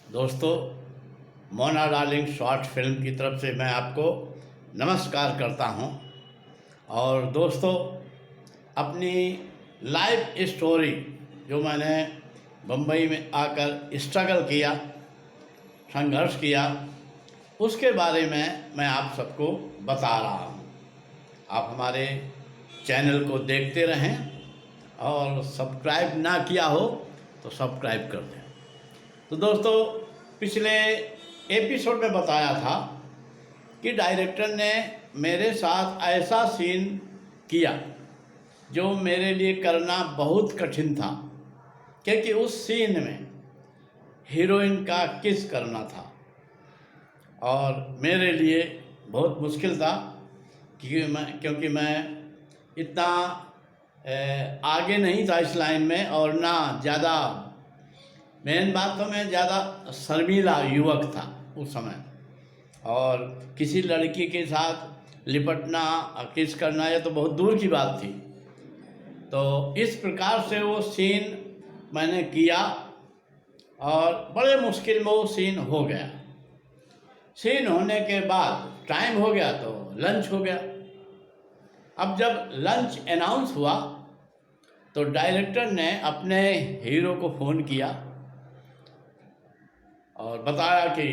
दोस्तों, Mona darling short film की तरफ से मैं आपको नमस्कार करता हूं। और दोस्तों, अपनी लाइफ स्टोरी जो मैंने बम्बई में आकर स्ट्रगल किया, संघर्ष किया, उसके बारे में मैं आप सबको बता रहा हूं। आप हमारे चैनल को देखते रहें और सब्सक्राइब ना किया हो तो सब्सक्राइब कर दें। तो दोस्तों, पिछले एपिसोड में बताया था कि डायरेक्टर ने मेरे साथ ऐसा सीन किया जो मेरे लिए करना बहुत कठिन था, क्योंकि उस सीन में हीरोइन का किस करना था और मेरे लिए बहुत मुश्किल था क्योंकि मैं इतना आगे नहीं था इस लाइन में, और ना ज़्यादा, मेन बात तो मैं ज़्यादा शर्मीला युवक था उस समय, और किसी लड़की के साथ लिपटना, किस करना, ये तो बहुत दूर की बात थी। तो इस प्रकार से वो सीन मैंने किया और बड़े मुश्किल में वो सीन हो गया। सीन होने के बाद टाइम हो गया तो लंच हो गया। अब जब लंच अनाउंस हुआ तो डायरेक्टर ने अपने हीरो को फ़ोन किया और बताया कि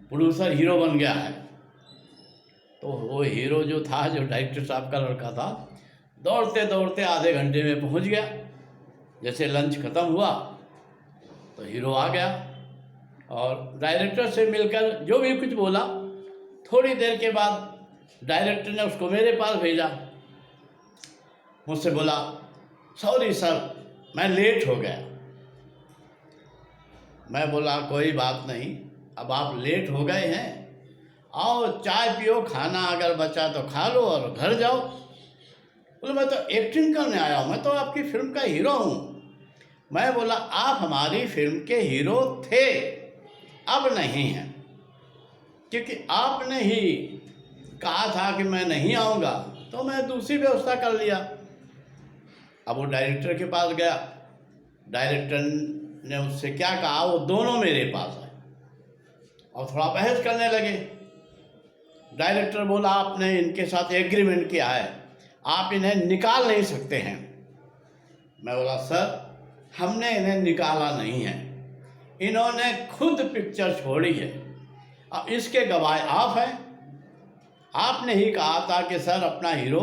प्रोड्यूसर हीरो बन गया है। तो वो हीरो जो था, जो डायरेक्टर साहब का लड़का था, दौड़ते दौड़ते आधे घंटे में पहुंच गया। जैसे लंच ख़त्म हुआ तो हीरो आ गया और डायरेक्टर से मिलकर जो भी कुछ बोला। थोड़ी देर के बाद डायरेक्टर ने उसको मेरे पास भेजा। मुझसे बोला, सॉरी सर, मैं लेट हो गया। मैं बोला, कोई बात नहीं, अब आप लेट हो गए हैं, आओ चाय पियो, खाना अगर बचा तो खा लो और घर जाओ। बोले, मैं तो एक्टिंग करने आया हूँ, मैं तो आपकी फिल्म का हीरो हूँ। मैं बोला, आप हमारी फिल्म के हीरो थे, अब नहीं हैं, क्योंकि आपने ही कहा था कि मैं नहीं आऊँगा, तो मैं दूसरी व्यवस्था कर लिया। अब वो डायरेक्टर के पास गया। डायरेक्टर ने उससे क्या कहा, वो दोनों मेरे पास आए और थोड़ा बहस करने लगे। डायरेक्टर बोला, आपने इनके साथ एग्रीमेंट किया है, आप इन्हें निकाल नहीं सकते हैं। मैं बोला, सर, हमने इन्हें निकाला नहीं है, इन्होंने खुद पिक्चर छोड़ी है। अब इसके गवाह आप हैं। आपने ही कहा था कि सर, अपना हीरो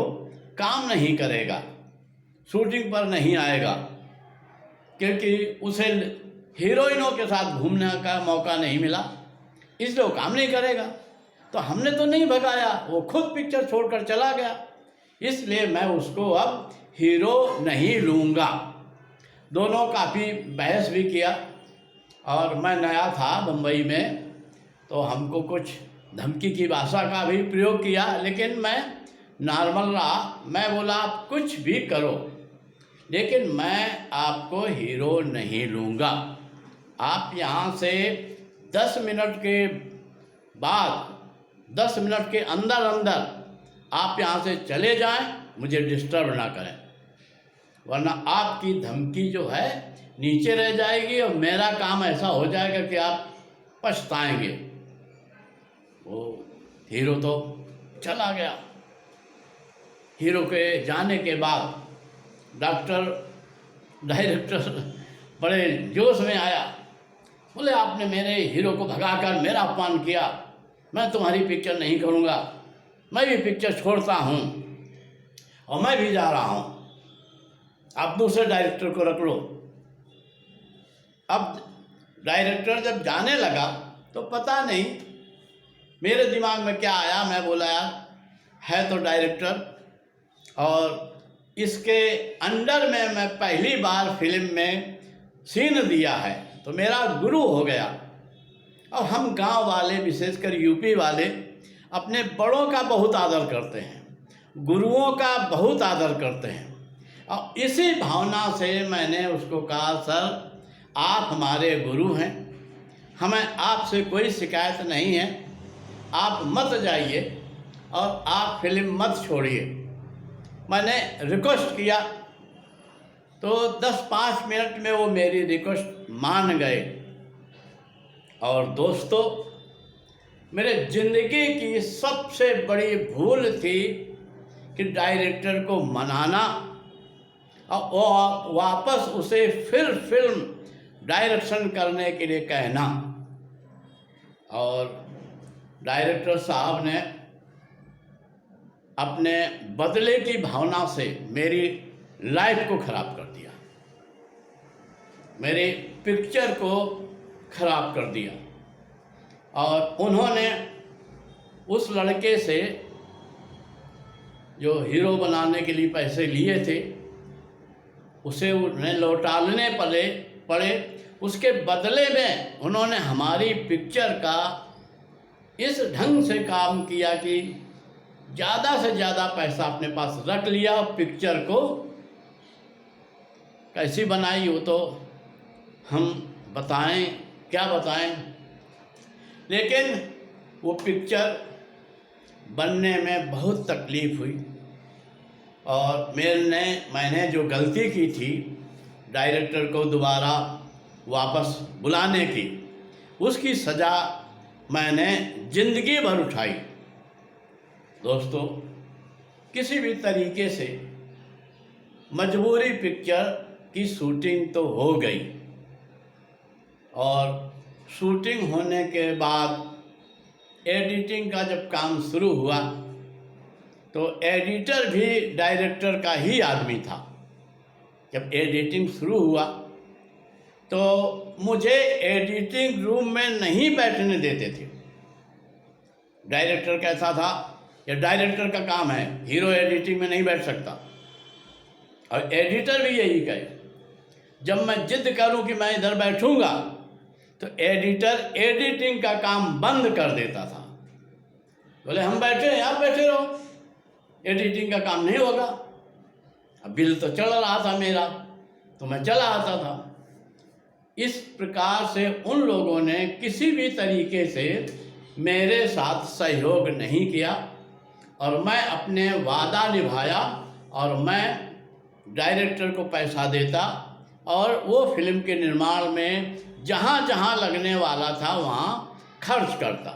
काम नहीं करेगा, शूटिंग पर नहीं आएगा, क्योंकि उसे हीरोइनों के साथ घूमने का मौका नहीं मिला, इसलिए वो काम नहीं करेगा। तो हमने तो नहीं भगाया, वो खुद पिक्चर छोड़कर चला गया, इसलिए मैं उसको अब हीरो नहीं लूँगा। दोनों काफ़ी बहस भी किया और मैं नया था मुंबई में, तो हमको कुछ धमकी की भाषा का भी प्रयोग किया, लेकिन मैं नॉर्मल रहा। मैं बोला, आप कुछ भी करो, लेकिन मैं आपको हीरो नहीं लूँगा। आप यहाँ से 10 मिनट के बाद, 10 मिनट के अंदर अंदर आप यहाँ से चले जाएं, मुझे डिस्टर्ब ना करें, वरना आपकी धमकी जो है नीचे रह जाएगी और मेरा काम ऐसा हो जाएगा कि आप पछताएंगे। वो हीरो तो चला गया। हीरो के जाने के बाद डायरेक्टर बड़े जोश में आया। बोले, आपने मेरे हीरो को भगाकर मेरा अपमान किया, मैं तुम्हारी पिक्चर नहीं करूँगा, मैं भी पिक्चर छोड़ता हूँ और मैं भी जा रहा हूँ, आप दूसरे डायरेक्टर को रख लो। अब डायरेक्टर जब जाने लगा तो पता नहीं मेरे दिमाग में क्या आया। मैं बोला, यार, है तो डायरेक्टर और इसके अंडर में मैं पहली बार फिल्म में सीन दिया है, तो मेरा गुरु हो गया। और हम गांव वाले, विशेषकर यूपी वाले, अपने बड़ों का बहुत आदर करते हैं, गुरुओं का बहुत आदर करते हैं। और इसी भावना से मैंने उसको कहा, सर, आप हमारे गुरु हैं, हमें आपसे कोई शिकायत नहीं है, आप मत जाइए और आप फिल्म मत छोड़िए। मैंने रिक्वेस्ट किया तो 10-5 मिनट में वो मेरी रिक्वेस्ट मान गए और दोस्तों, मेरे ज़िंदगी की सबसे बड़ी भूल थी कि डायरेक्टर को मनाना और वापस उसे फिर फिल्म डायरेक्शन करने के लिए कहना। और डायरेक्टर साहब ने अपने बदले की भावना से मेरी लाइफ को ख़राब कर दिया, मेरी पिक्चर को ख़राब कर दिया। और उन्होंने उस लड़के से जो हीरो बनाने के लिए पैसे लिए थे उसे उन्हें लौटाने पड़े। उसके बदले में उन्होंने हमारी पिक्चर का इस ढंग से काम किया कि ज़्यादा से ज़्यादा पैसा अपने पास रख लिया। पिक्चर को कैसी बनाई वो तो हम बताएं, क्या बताएं। लेकिन वो पिक्चर बनने में बहुत तकलीफ़ हुई और मैंने जो गलती की थी डायरेक्टर को दोबारा वापस बुलाने की, उसकी सज़ा मैंने ज़िंदगी भर उठाई। दोस्तों, किसी भी तरीके से मजबूरी पिक्चर की शूटिंग तो हो गई और शूटिंग होने के बाद एडिटिंग का जब काम शुरू हुआ तो एडिटर भी डायरेक्टर का ही आदमी था। जब एडिटिंग शुरू हुआ तो मुझे एडिटिंग रूम में नहीं बैठने देते थे। डायरेक्टर कैसा था, ये डायरेक्टर का काम है, हीरो एडिटिंग में नहीं बैठ सकता। और एडिटर भी यही कहे, जब मैं जिद करूं कि मैं इधर बैठूंगा तो एडिटर एडिटिंग का काम बंद कर देता था। बोले हम बैठे हैं, आप बैठे रहो, एडिटिंग का काम नहीं होगा। अब बिल तो चल रहा था मेरा, तो मैं चला आता था। इस प्रकार से उन लोगों ने किसी भी तरीके से मेरे साथ सहयोग नहीं किया और मैं अपने वादा निभाया और मैं डायरेक्टर को पैसा देता और वो फिल्म के निर्माण में जहाँ जहाँ लगने वाला था वहाँ खर्च करता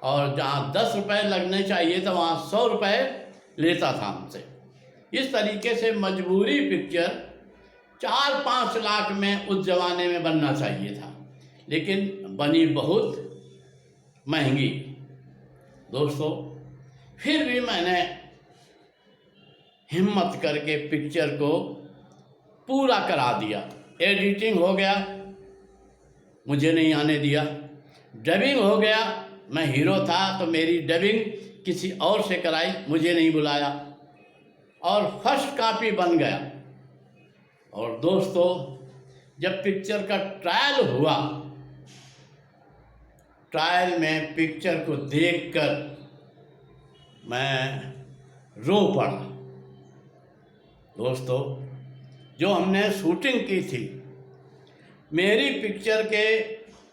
और जहाँ 10 रुपये लगने चाहिए था वहाँ 100 रुपये लेता था हमसे। इस तरीके से मजबूरी पिक्चर 4-5 लाख में उस ज़माने में बनना चाहिए था, लेकिन बनी बहुत महंगी। दोस्तों, फिर भी मैंने हिम्मत करके पिक्चर को पूरा करा दिया। एडिटिंग हो गया, मुझे नहीं आने दिया। डबिंग हो गया, मैं हीरो था तो मेरी डबिंग किसी और से कराई, मुझे नहीं बुलाया। और फर्स्ट कॉपी बन गया। और दोस्तों, जब पिक्चर का ट्रायल हुआ, ट्रायल में पिक्चर को देखकर मैं रो पड़ा। दोस्तों, जो हमने शूटिंग की थी, मेरी पिक्चर के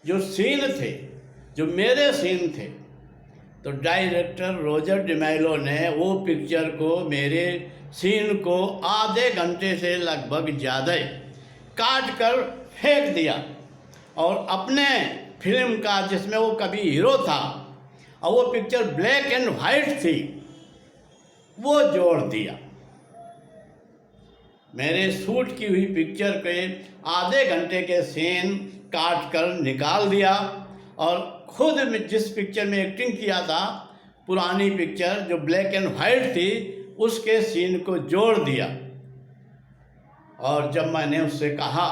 जो सीन थे, जो मेरे सीन थे, तो डायरेक्टर रोजर डिमेलो ने वो पिक्चर को, मेरे सीन को आधे घंटे से लगभग ज़्यादा काट कर फेंक दिया और अपने फिल्म का, जिसमें वो कभी हीरो था और वो पिक्चर ब्लैक एंड वाइट थी, वो जोड़ दिया। मेरे शूट की हुई पिक्चर के आधे घंटे के सीन काट कर निकाल दिया और खुद जिस पिक्चर में एक्टिंग किया था, पुरानी पिक्चर जो ब्लैक एंड वाइट थी, उसके सीन को जोड़ दिया। और जब मैंने उससे कहा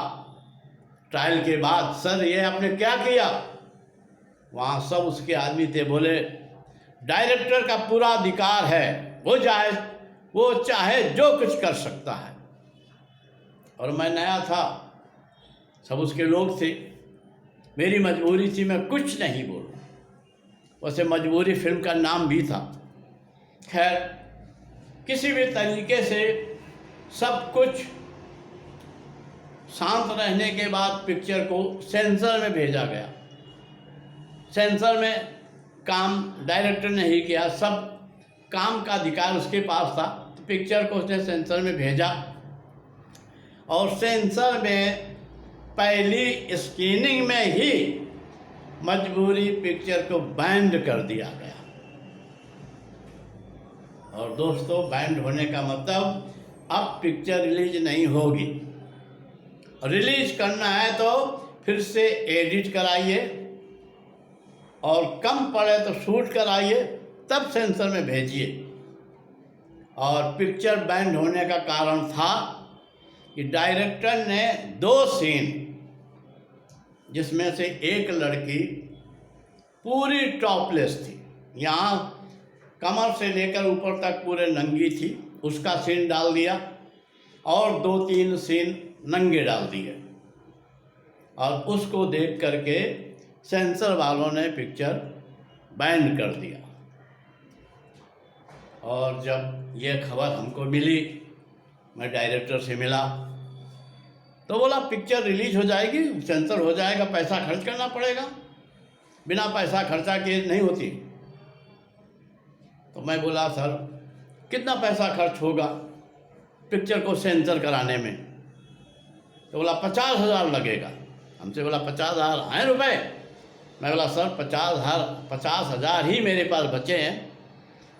ट्रायल के बाद, सर ये आपने क्या किया, वहाँ सब उसके आदमी थे, बोले डायरेक्टर का पूरा अधिकार है, वो चाहे जो कुछ कर सकता है। और मैं नया था, सब उसके लोग थे, मेरी मजबूरी थी मैं कुछ नहीं बोलूं। वैसे मजबूरी फिल्म का नाम भी था। खैर, किसी भी तरीके से सब कुछ शांत रहने के बाद पिक्चर को सेंसर में भेजा गया। सेंसर में काम डायरेक्टर ने ही किया, सब काम का अधिकार उसके पास था। तो पिक्चर को उसने सेंसर में भेजा और सेंसर में पहली स्क्रीनिंग में ही मजबूरी पिक्चर को बैंड कर दिया गया। और दोस्तों, बैंड होने का मतलब अब पिक्चर रिलीज नहीं होगी। रिलीज करना है तो फिर से एडिट कराइए, और कम पड़े तो शूट कराइए, तब सेंसर में भेजिए। और पिक्चर बैंड होने का कारण था कि डायरेक्टर ने 2 सीन, जिसमें से एक लड़की पूरी टॉपलेस थी, यहाँ कमर से लेकर ऊपर तक पूरे नंगी थी, उसका सीन डाल दिया, और 2-3 सीन नंगे डाल दिए। और उसको देख करके सेंसर वालों ने पिक्चर बैन कर दिया। और जब ये खबर हमको मिली, मैं डायरेक्टर से मिला, तो बोला पिक्चर रिलीज हो जाएगी, सेंसर हो जाएगा, पैसा खर्च करना पड़ेगा, बिना पैसा खर्चा किए नहीं होती। तो मैं बोला सर कितना पैसा खर्च होगा पिक्चर को सेंसर कराने में? तो बोला 50,000 लगेगा। हमसे बोला 50,000 हैं रुपये? मैं बोला सर 50,000 ही मेरे पास बचे हैं,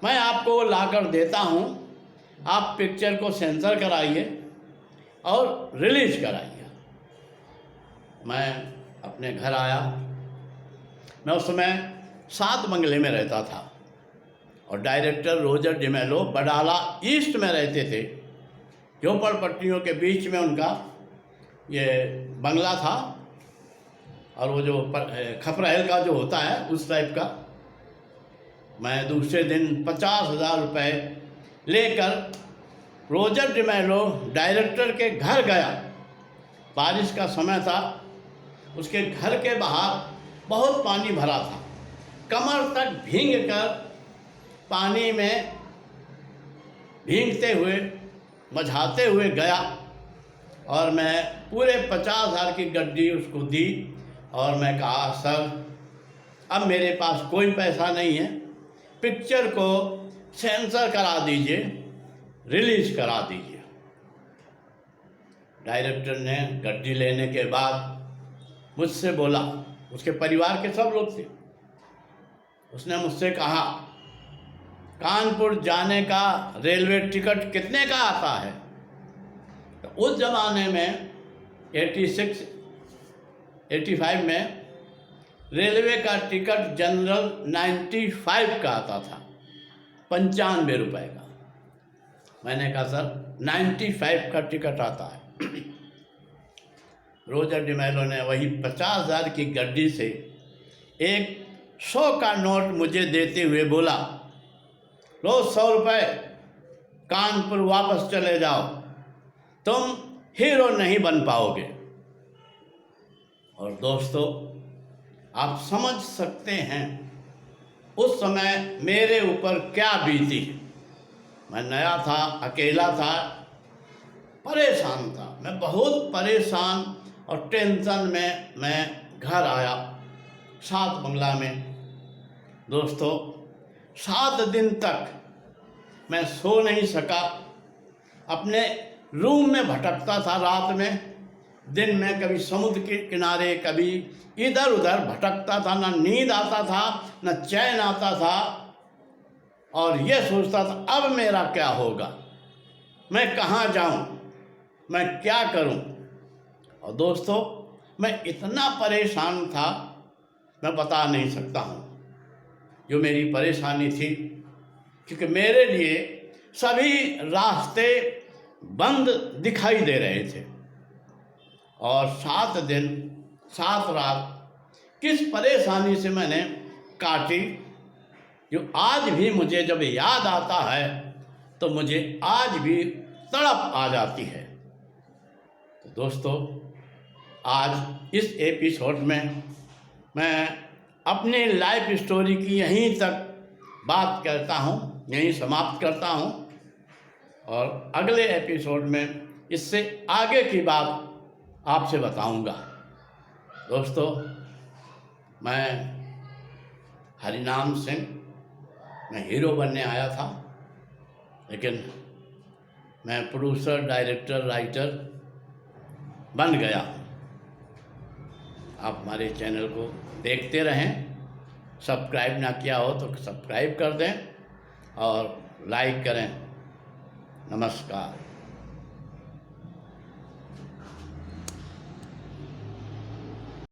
मैं आपको ला कर देता हूँ, आप पिक्चर को सेंसर कराइए और रिलीज कराइए। मैं अपने घर आया। मैं उस समय 7 बंगले में रहता था, और director Roger D'Mello Badala east में रहते थे। झोपड़पट्टियों के बीच में उनका ये बंगला था, और वो जो खपरहेल का जो होता है उस टाइप का। मैं दूसरे दिन 50,000 रुपये लेकर रोजर डिमेलो डायरेक्टर के घर गया। बारिश का समय था, उसके घर के बाहर बहुत पानी भरा था, कमर तक भीग कर पानी में भीगते हुए मझाते हुए गया, और मैं पूरे 50,000 की गड्डी उसको दी, और मैं कहा सर अब मेरे पास कोई पैसा नहीं है, पिक्चर को सेंसर करा दीजिए, रिलीज करा दीजिए। डायरेक्टर ने गड्डी लेने के बाद मुझसे बोला, उसके परिवार के सब लोग थे, उसने मुझसे कहा कानपुर जाने का रेलवे टिकट कितने का आता है? तो उस ज़माने में 85 में रेलवे का टिकट जनरल 95 का आता था, 95 रुपये का। मैंने कहा सर 95 का टिकट आता है। रोजर डिमेलो ने वही 50,000 की गड्डी से एक 100 का नोट मुझे देते हुए बोला, लो 100 रुपये, कानपुर वापस चले जाओ, तुम हीरो नहीं बन पाओगे। और दोस्तों, आप समझ सकते हैं उस समय मेरे ऊपर क्या बीती। मैं नया था, अकेला था, परेशान था, मैं बहुत परेशान और टेंशन में मैं घर आया 7 बंगला में। दोस्तों, 7 दिन तक मैं सो नहीं सका, अपने रूम में भटकता था रात में, दिन में कभी समुद्र के किनारे, कभी इधर उधर भटकता था, ना नींद आता था, न चैन आता था, और ये सोचता था अब मेरा क्या होगा, मैं कहाँ जाऊँ, मैं क्या करूँ। और दोस्तों, मैं इतना परेशान था, मैं बता नहीं सकता हूँ जो मेरी परेशानी थी, क्योंकि मेरे लिए सभी रास्ते बंद दिखाई दे रहे थे। और 7 दिन 7 रात किस परेशानी से मैंने काटी, जो आज भी मुझे जब याद आता है तो मुझे आज भी तड़प आ जाती है। तो दोस्तों, आज इस एपिसोड में मैं अपनी लाइफ स्टोरी की यहीं तक बात करता हूँ, यहीं समाप्त करता हूँ, और अगले एपिसोड में इससे आगे की बात आपसे बताऊंगा। दोस्तों, मैं हरिनाम सिंह, मैं हीरो बनने आया था, लेकिन मैं प्रोड्यूसर, डायरेक्टर, राइटर बन गया। आप हमारे चैनल को देखते रहें। सब्सक्राइब ना किया हो तो सब्सक्राइब कर दें और लाइक करें। नमस्कार।